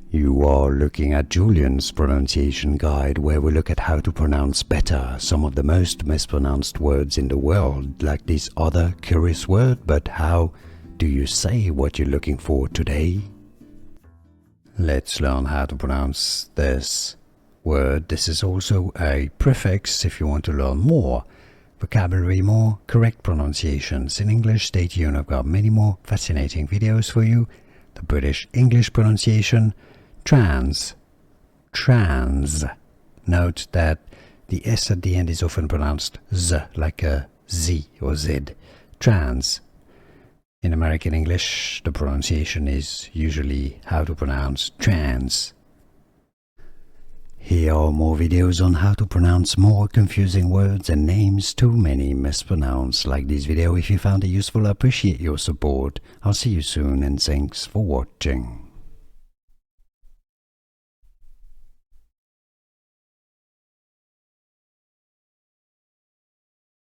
You are looking at Julian's pronunciation guide, where we look at how to pronounce better some of the most mispronounced words in the world, like this other curious word. But how do you say what you're looking for today? Let's learn how to pronounce this word. This is also a prefix if you want to learn more vocabulary, more correct pronunciations in English. Stay tuned, I've got many more fascinating videos for you. The British English pronunciation, trans. Note that the S at the end is often pronounced Z, like a Z or Z. Trans. In American English, the pronunciation is usually how to pronounce trans. Here are more videos on how to pronounce more confusing words and names too many mispronounced. Like this video if you found it useful. I appreciate your support. I'll see you soon and thanks for watching.